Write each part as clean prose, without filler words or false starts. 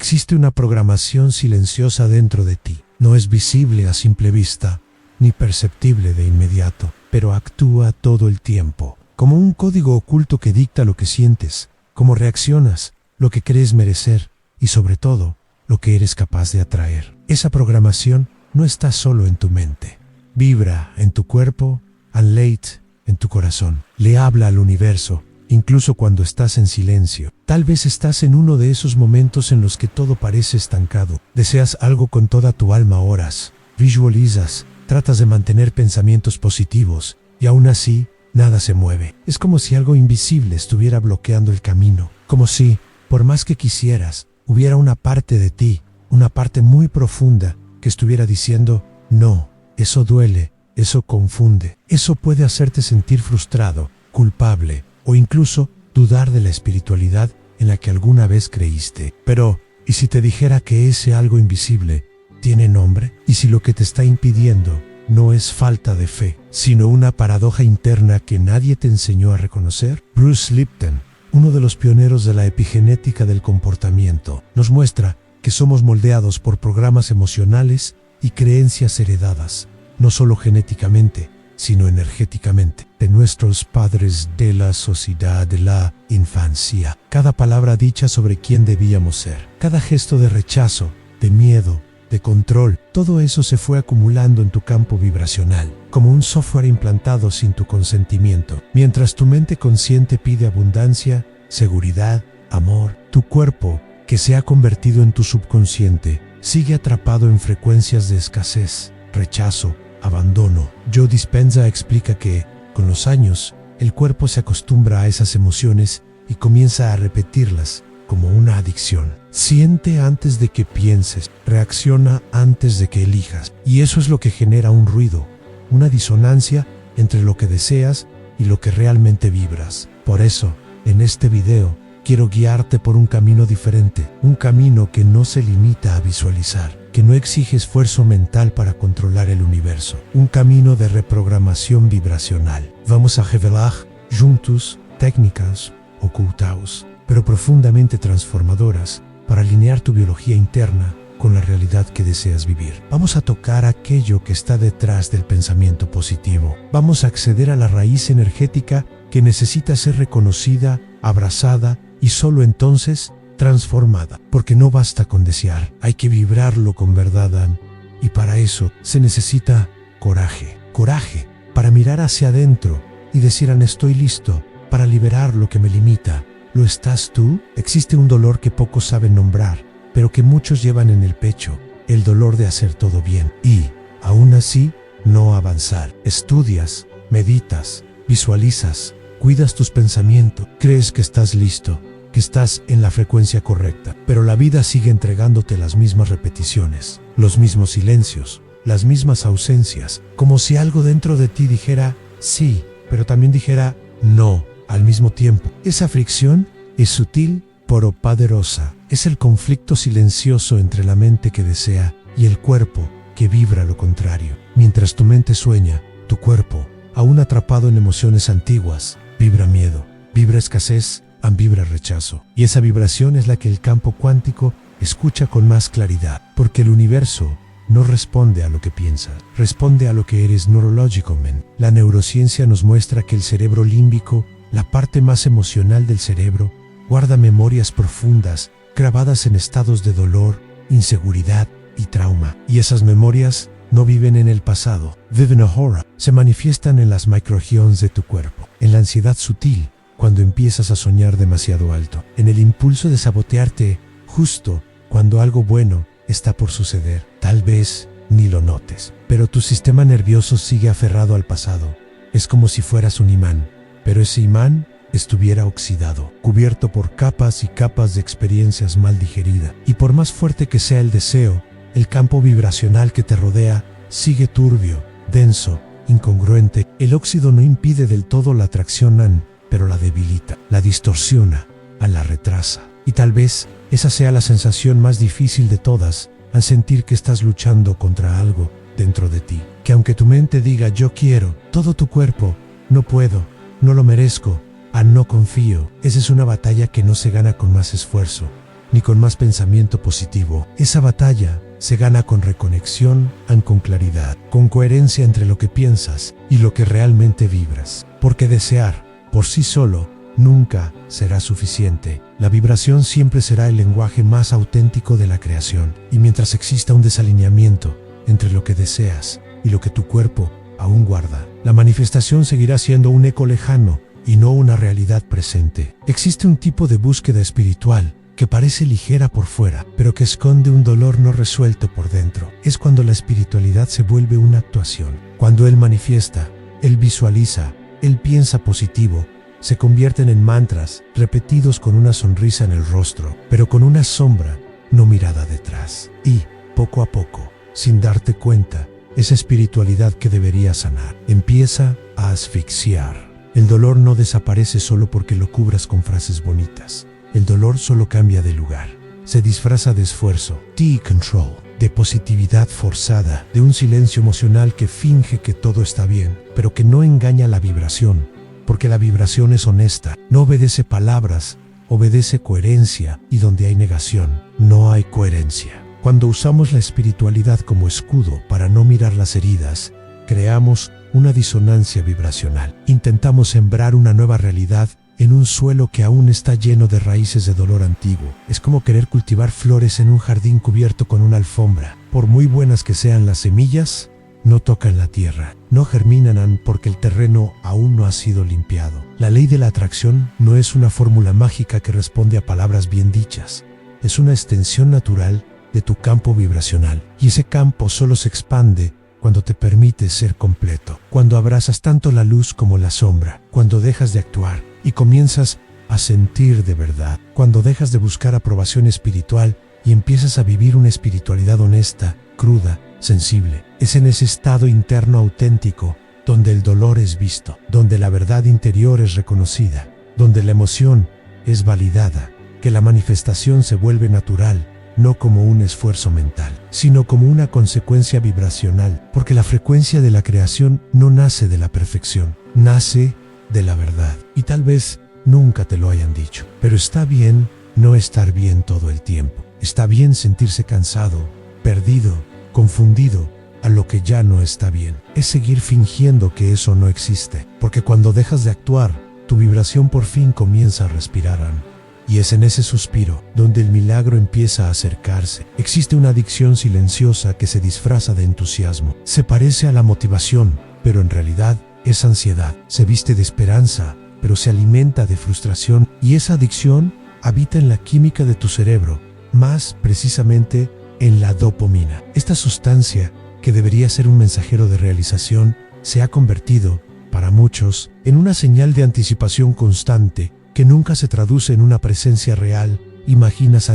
Existe una programación silenciosa dentro de ti. No es visible a simple vista, ni perceptible de inmediato, pero actúa todo el tiempo, como un código oculto que dicta lo que sientes, cómo reaccionas, lo que crees merecer y sobre todo, lo que eres capaz de atraer. Esa programación no está solo en tu mente. Vibra en tu cuerpo, anlate en tu corazón. Le habla al universo, incluso cuando estás en silencio. Tal vez estás en uno de esos momentos en los que todo parece estancado. Deseas algo con toda tu alma, oras, visualizas, tratas de mantener pensamientos positivos y aún así nada se mueve. Es como si algo invisible estuviera bloqueando el camino. Como si, por más que quisieras, hubiera una parte de ti, una parte muy profunda que estuviera diciendo, no, eso duele, eso confunde, eso puede hacerte sentir frustrado, culpable o incluso dudar de la espiritualidad en la que alguna vez creíste. Pero, ¿y si te dijera que ese algo invisible tiene nombre? ¿Y si lo que te está impidiendo no es falta de fe, sino una paradoja interna que nadie te enseñó a reconocer? Bruce Lipton, uno de los pioneros de la epigenética del comportamiento, nos muestra que somos moldeados por programas emocionales y creencias heredadas, no solo genéticamente, sino energéticamente, de nuestros padres, de la sociedad, de la infancia. Cada palabra dicha sobre quién debíamos ser, cada gesto de rechazo, de miedo, de control, todo eso se fue acumulando en tu campo vibracional, como un software implantado sin tu consentimiento. Mientras tu mente consciente pide abundancia, seguridad, amor, tu cuerpo, que se ha convertido en tu subconsciente, sigue atrapado en frecuencias de escasez, rechazo, abandono. Joe Dispenza explica que, con los años, el cuerpo se acostumbra a esas emociones y comienza a repetirlas como una adicción. Siente antes de que pienses, reacciona antes de que elijas. Y eso es lo que genera un ruido, una disonancia entre lo que deseas y lo que realmente vibras. Por eso, en este video, quiero guiarte por un camino diferente, un camino que no se limita a visualizar, que no exige esfuerzo mental para controlar el universo, un camino de reprogramación vibracional. Vamos a revelar juntos técnicas ocultas, pero profundamente transformadoras, para alinear tu biología interna con la realidad que deseas vivir. Vamos a tocar aquello que está detrás del pensamiento positivo. Vamos a acceder a la raíz energética que necesita ser reconocida, abrazada y solo entonces transformada. Porque no basta con desear, hay que vibrarlo con verdad, y para eso se necesita coraje. Coraje para mirar hacia adentro y decir, estoy listo para liberar lo que me limita. ¿Lo estás tú? Existe un dolor que pocos saben nombrar, pero que muchos llevan en el pecho, el dolor de hacer todo bien y, aún así, no avanzar. Estudias, meditas, visualizas, cuidas tus pensamientos, crees que estás listo, que estás en la frecuencia correcta, pero la vida sigue entregándote las mismas repeticiones, los mismos silencios, las mismas ausencias, como si algo dentro de ti dijera sí, pero también dijera no al mismo tiempo. Esa fricción es sutil pero poderosa. Es el conflicto silencioso entre la mente que desea y el cuerpo que vibra lo contrario. Mientras tu mente sueña, tu cuerpo, aún atrapado en emociones antiguas, vibra miedo, vibra escasez, vibra rechazo. Y esa vibración es la que el campo cuántico escucha con más claridad, porque el universo no responde a lo que piensas, responde a lo que eres neurológicamente. La neurociencia nos muestra que el cerebro límbico, la parte más emocional del cerebro, guarda memorias profundas, grabadas en estados de dolor, inseguridad y trauma. Y esas memorias no viven en el pasado, viven ahora, se manifiestan en las microrregiones de tu cuerpo, en la ansiedad sutil, cuando empiezas a soñar demasiado alto, en el impulso de sabotearte justo cuando algo bueno está por suceder. Tal vez ni lo notes, pero tu sistema nervioso sigue aferrado al pasado. Es como si fueras un imán, pero ese imán estuviera oxidado, cubierto por capas y capas de experiencias mal digeridas. Y por más fuerte que sea el deseo, el campo vibracional que te rodea sigue turbio, denso, incongruente. El óxido no impide del todo la atracción, pero la debilita, la distorsiona, la retrasa. Y tal vez esa sea la sensación más difícil de todas, al sentir que estás luchando contra algo dentro de ti. Que aunque tu mente diga yo quiero, todo tu cuerpo, no puedo, no lo merezco, no confío. Esa es una batalla que no se gana con más esfuerzo, ni con más pensamiento positivo. Esa batalla se gana con reconexión, con claridad, con coherencia entre lo que piensas y lo que realmente vibras. Porque desear, por sí solo, nunca será suficiente. La vibración siempre será el lenguaje más auténtico de la creación. Y mientras exista un desalineamiento entre lo que deseas y lo que tu cuerpo aún guarda, la manifestación seguirá siendo un eco lejano y no una realidad presente. Existe un tipo de búsqueda espiritual que parece ligera por fuera, pero que esconde un dolor no resuelto por dentro. Es cuando la espiritualidad se vuelve una actuación. Cuando él manifiesta, él visualiza, él piensa positivo, se convierten en mantras repetidos con una sonrisa en el rostro, pero con una sombra no mirada detrás. Y, poco a poco, sin darte cuenta, esa espiritualidad que debería sanar empieza a asfixiar. El dolor no desaparece solo porque lo cubras con frases bonitas. El dolor solo cambia de lugar. Se disfraza de esfuerzo, de de positividad forzada, de un silencio emocional que finge que todo está bien, pero que no engaña la vibración, porque la vibración es honesta, no obedece palabras, obedece coherencia, y donde hay negación, no hay coherencia. Cuando usamos la espiritualidad como escudo para no mirar las heridas, creamos una disonancia vibracional. Intentamos sembrar una nueva realidad en un suelo que aún está lleno de raíces de dolor antiguo. Es como querer cultivar flores en un jardín cubierto con una alfombra. Por muy buenas que sean las semillas, no tocan la tierra, no germinan porque el terreno aún no ha sido limpiado. La ley de la atracción no es una fórmula mágica que responde a palabras bien dichas. Es una extensión natural de tu campo vibracional. Y ese campo solo se expande cuando te permites ser completo, cuando abrazas tanto la luz como la sombra, cuando dejas de actuar y comienzas a sentir de verdad, cuando dejas de buscar aprobación espiritual y empiezas a vivir una espiritualidad honesta, cruda, sensible. Es en ese estado interno auténtico donde el dolor es visto, donde la verdad interior es reconocida, donde la emoción es validada, que la manifestación se vuelve natural, no como un esfuerzo mental, sino como una consecuencia vibracional, porque la frecuencia de la creación no nace de la perfección, nace de la verdad. Y tal vez nunca te lo hayan dicho, pero está bien no estar bien todo el tiempo. Está bien sentirse cansado, perdido, confundido a lo que ya no está bien. Es seguir fingiendo que eso no existe, porque cuando dejas de actuar, tu vibración por fin comienza a respirar. Y es en ese suspiro donde el milagro empieza a acercarse. Existe una adicción silenciosa que se disfraza de entusiasmo. Se parece a la motivación, pero en realidad es ansiedad. Se viste de esperanza, pero se alimenta de frustración. Y esa adicción habita en la química de tu cerebro, más precisamente en la dopamina. Esta sustancia, que debería ser un mensajero de realización, se ha convertido, para muchos, en una señal de anticipación constante que nunca se traduce en una presencia real. Imaginas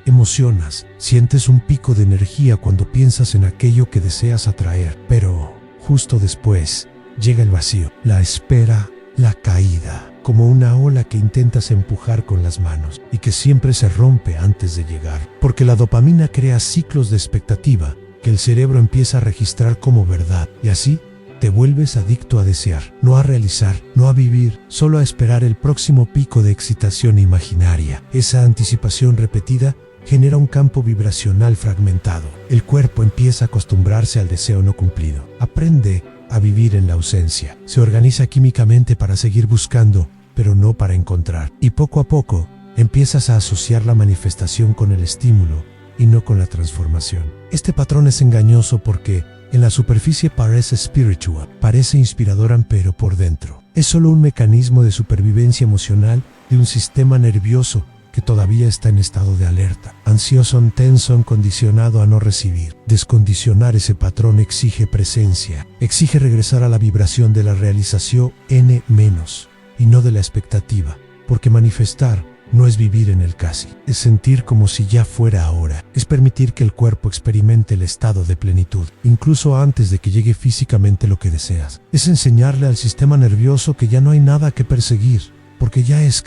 emocionas, sientes un pico de energía cuando piensas en aquello que deseas atraer, pero justo después llega el vacío, la espera, la caída, como una ola que intentas empujar con las manos y que siempre se rompe antes de llegar, porque la dopamina crea ciclos de expectativa que el cerebro empieza a registrar como verdad, y así te vuelves adicto a desear, no a realizar, no a vivir, solo a esperar el próximo pico de excitación imaginaria. Esa anticipación repetida genera un campo vibracional fragmentado. El cuerpo empieza a acostumbrarse al deseo no cumplido. Aprende a vivir en la ausencia. Se organiza químicamente para seguir buscando, pero no para encontrar. Y poco a poco empiezas a asociar la manifestación con el estímulo y no con la transformación. Este patrón es engañoso porque en la superficie parece spiritual, parece inspiradora, pero por dentro es solo un mecanismo de supervivencia emocional de un sistema nervioso que todavía está en estado de alerta, ansioso, tenso, condicionado a no recibir. Descondicionar ese patrón exige presencia, exige regresar a la vibración de la realización N- y no de la expectativa, porque manifestar no es vivir en el casi, es sentir como si ya fuera ahora, es permitir que el cuerpo experimente el estado de plenitud, incluso antes de que llegue físicamente lo que deseas. Es enseñarle al sistema nervioso que ya no hay nada que perseguir, porque ya es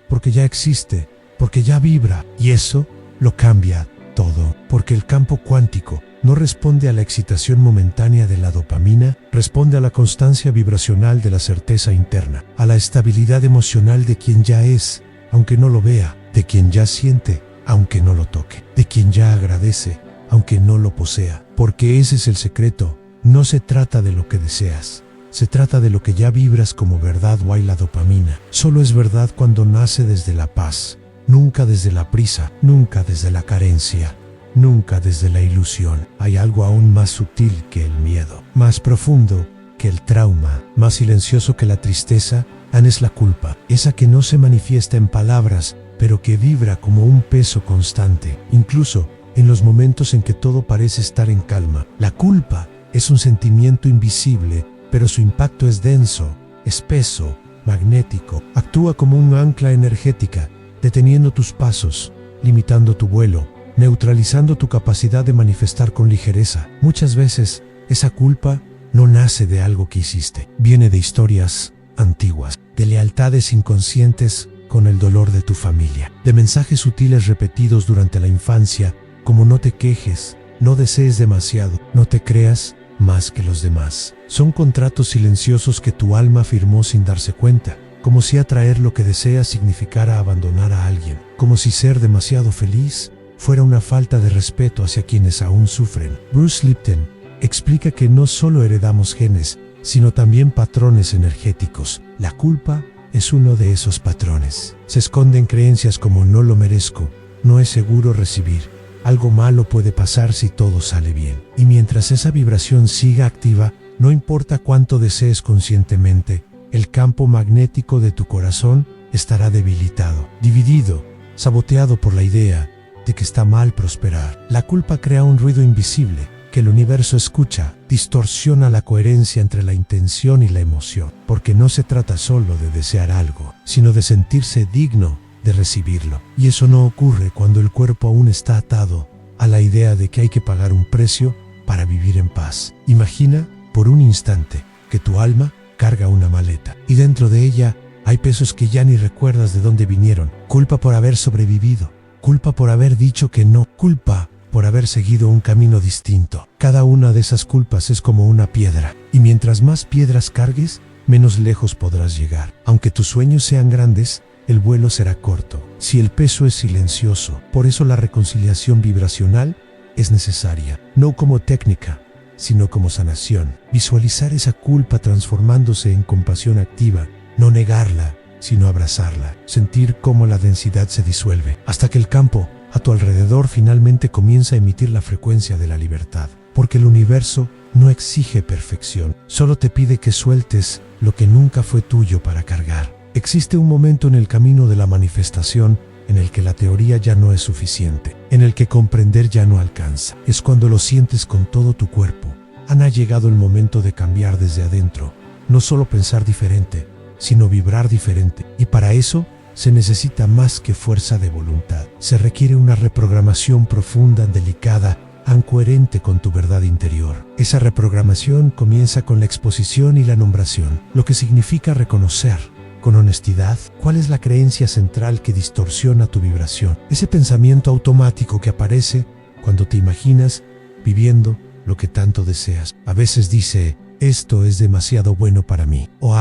porque ya existe, porque ya vibra, y eso lo cambia todo, porque el campo cuántico no responde a la excitación momentánea de la dopamina, responde a la constancia vibracional de la certeza interna, a la estabilidad emocional de quien ya es, aunque no lo vea, de quien ya siente, aunque no lo toque, de quien ya agradece, aunque no lo posea, porque ese es el secreto. No se trata de lo que deseas, se trata de lo que ya vibras como verdad. Guay, la dopamina solo es verdad cuando nace desde la paz, nunca desde la prisa, nunca desde la carencia, nunca desde la ilusión. Hay algo aún más sutil que el miedo, más profundo que el trauma, más silencioso que la tristeza. Es la culpa, esa que no se manifiesta en palabras, pero que vibra como un peso constante, incluso en los momentos en que todo parece estar en calma. La culpa es un sentimiento invisible, pero su impacto es denso, espeso, magnético. Actúa como un ancla energética, deteniendo tus pasos, limitando tu vuelo, neutralizando tu capacidad de manifestar con ligereza. Muchas veces, esa culpa no nace de algo que hiciste, viene de historias antiguas, de lealtades inconscientes con el dolor de tu familia, de mensajes sutiles repetidos durante la infancia, como no te quejes, no desees demasiado, no te creas más que los demás. Son contratos silenciosos que tu alma firmó sin darse cuenta, como si atraer lo que deseas significara abandonar a alguien, como si ser demasiado feliz fuera una falta de respeto hacia quienes aún sufren. Bruce Lipton explica que no solo heredamos genes, sino también patrones energéticos. La culpa es uno de esos patrones. Se esconde en creencias como no lo merezco, no es seguro recibir, algo malo puede pasar si todo sale bien. Y mientras esa vibración siga activa, no importa cuánto desees conscientemente, el campo magnético de tu corazón estará debilitado, dividido, saboteado por la idea de que está mal prosperar. La culpa crea un ruido invisible que el universo escucha, distorsiona la coherencia entre la intención y la emoción, porque no se trata solo de desear algo, sino de sentirse digno de recibirlo. Y eso no ocurre cuando el cuerpo aún está atado a la idea de que hay que pagar un precio para vivir en paz. Imagina por un instante que tu alma carga una maleta y dentro de ella hay pesos que ya ni recuerdas de dónde vinieron. Culpa por haber sobrevivido, culpa por haber dicho que no, culpa por haber seguido un camino distinto. Cada una de esas culpas es como una piedra, y mientras más piedras cargues, menos lejos podrás llegar. Aunque tus sueños sean grandes, el vuelo será corto, si el peso es silencioso. Por eso la reconciliación vibracional es necesaria, no como técnica, sino como sanación. Visualizar esa culpa transformándose en compasión activa, no negarla, sino abrazarla. Sentir cómo la densidad se disuelve, hasta que el campo a tu alrededor finalmente comienza a emitir la frecuencia de la libertad. Porque el universo no exige perfección, solo te pide que sueltes lo que nunca fue tuyo para cargar. Existe un momento en el camino de la manifestación en el que la teoría ya no es suficiente, en el que comprender ya no alcanza. Es cuando lo sientes con todo tu cuerpo. Ha llegado el momento de cambiar desde adentro, no solo pensar diferente, sino vibrar diferente. Y para eso se necesita más que fuerza de voluntad. Se requiere una reprogramación profunda, delicada, coherente con tu verdad interior. Esa reprogramación comienza con la exposición y la nombración, lo que significa reconocer con honestidad cuál es la creencia central que distorsiona tu vibración. Ese pensamiento automático que aparece cuando te imaginas viviendo lo que tanto deseas. A veces dice, esto es demasiado bueno para mí, o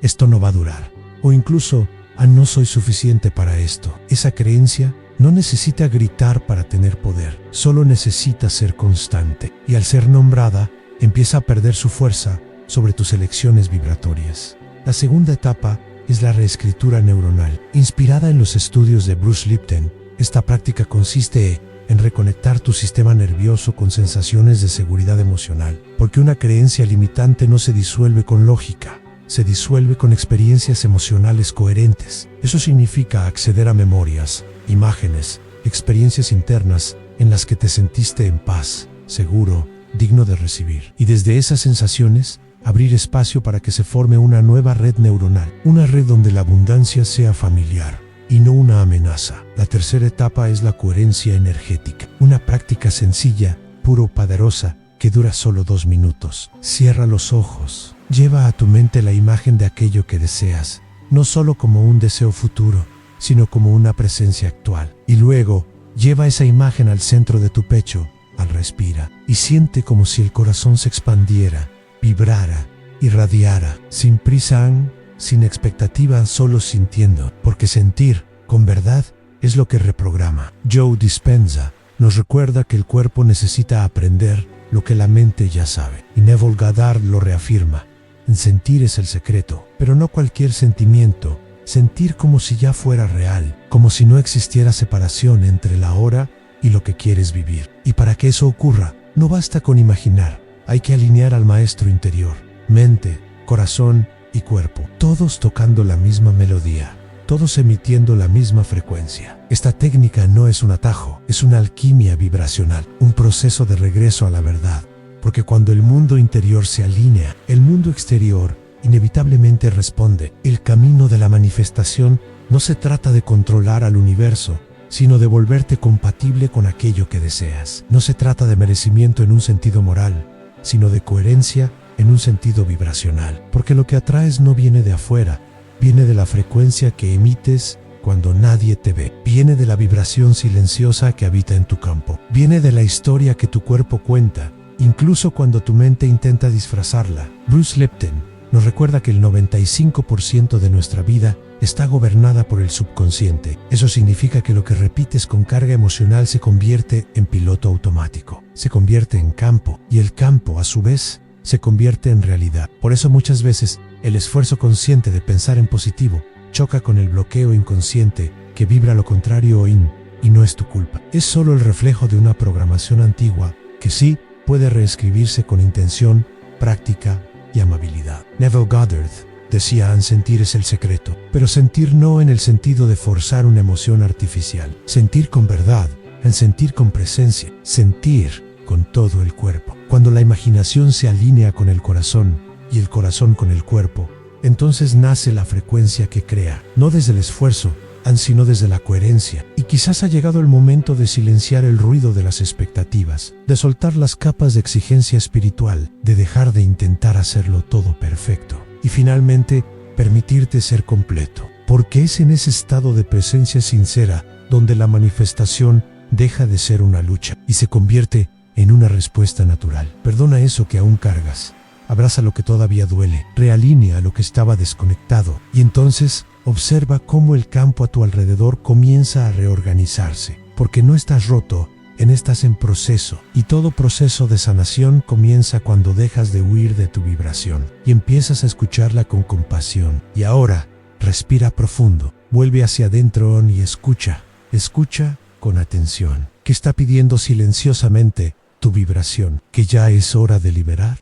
esto no va a durar, o incluso, no soy suficiente para esto. Esa creencia no necesita gritar para tener poder, solo necesita ser constante. Y al ser nombrada, empieza a perder su fuerza sobre tus elecciones vibratorias. La segunda etapa es la reescritura neuronal. Inspirada en los estudios de Bruce Lipton, esta práctica consiste en reconectar tu sistema nervioso con sensaciones de seguridad emocional, porque una creencia limitante no se disuelve con lógica, se disuelve con experiencias emocionales coherentes. Eso significa acceder a memorias, imágenes, experiencias internas en las que te sentiste en paz, seguro, digno de recibir. Y desde esas sensaciones, abrir espacio para que se forme una nueva red neuronal, una red donde la abundancia sea familiar y no una amenaza. La tercera etapa es la coherencia energética, una práctica sencilla, puro poderosa, que dura solo 2 minutos. Cierra los ojos. Lleva a tu mente la imagen de aquello que deseas, no solo como un deseo futuro, sino como una presencia actual. Y luego, lleva esa imagen al centro de tu pecho, al respira, y siente como si el corazón se expandiera, vibrara, irradiara, sin prisa, sin expectativa, solo sintiendo, porque sentir, con verdad, es lo que reprograma. Joe Dispenza nos recuerda que el cuerpo necesita aprender lo que la mente ya sabe. Y Neville Goddard lo reafirma. En sentir es el secreto, pero no cualquier sentimiento. Sentir como si ya fuera real, como si no existiera separación entre la hora y lo que quieres vivir. Y para que eso ocurra, no basta con imaginar. Hay que alinear al maestro interior, mente, corazón y cuerpo, todos tocando la misma melodía, todos emitiendo la misma frecuencia. Esta técnica no es un atajo, es una alquimia vibracional, un proceso de regreso a la verdad, porque cuando el mundo interior se alinea, el mundo exterior inevitablemente responde. El camino de la manifestación no se trata de controlar al universo, sino de volverte compatible con aquello que deseas. No se trata de merecimiento en un sentido moral, sino de coherencia en un sentido vibracional, porque lo que atraes no viene de afuera, viene de la frecuencia que emites cuando nadie te ve, viene de la vibración silenciosa que habita en tu campo, viene de la historia que tu cuerpo cuenta, incluso cuando tu mente intenta disfrazarla. Bruce Lipton nos recuerda que el 95% de nuestra vida está gobernada por el subconsciente. Eso significa que lo que repites con carga emocional se convierte en piloto automático, se convierte en campo, y el campo, a su vez, se convierte en realidad. Por eso muchas veces el esfuerzo consciente de pensar en positivo choca con el bloqueo inconsciente que vibra lo contrario y no es tu culpa. Es solo el reflejo de una programación antigua que sí puede reescribirse con intención, práctica y amabilidad. Neville Goddard decía: sentir es el secreto, pero sentir no en el sentido de forzar una emoción artificial. Sentir con verdad, en sentir con presencia, sentir con todo el cuerpo. Cuando la imaginación se alinea con el corazón y el corazón con el cuerpo, entonces nace la frecuencia que crea, no desde el esfuerzo, sino desde la coherencia. Y quizás ha llegado el momento de silenciar el ruido de las expectativas, de soltar las capas de exigencia espiritual, de dejar de intentar hacerlo todo perfecto y finalmente permitirte ser completo, porque es en ese estado de presencia sincera donde la manifestación deja de ser una lucha y se convierte en una respuesta natural. Perdona eso que aún cargas, abraza lo que todavía duele, realinea lo que estaba desconectado y entonces observa cómo el campo a tu alrededor comienza a reorganizarse, porque no estás roto, estás en proceso, y todo proceso de sanación comienza cuando dejas de huir de tu vibración y empiezas a escucharla con compasión. Y ahora, respira profundo, vuelve hacia adentro y escucha con atención, que está pidiendo silenciosamente tu vibración, que ya es hora de liberar.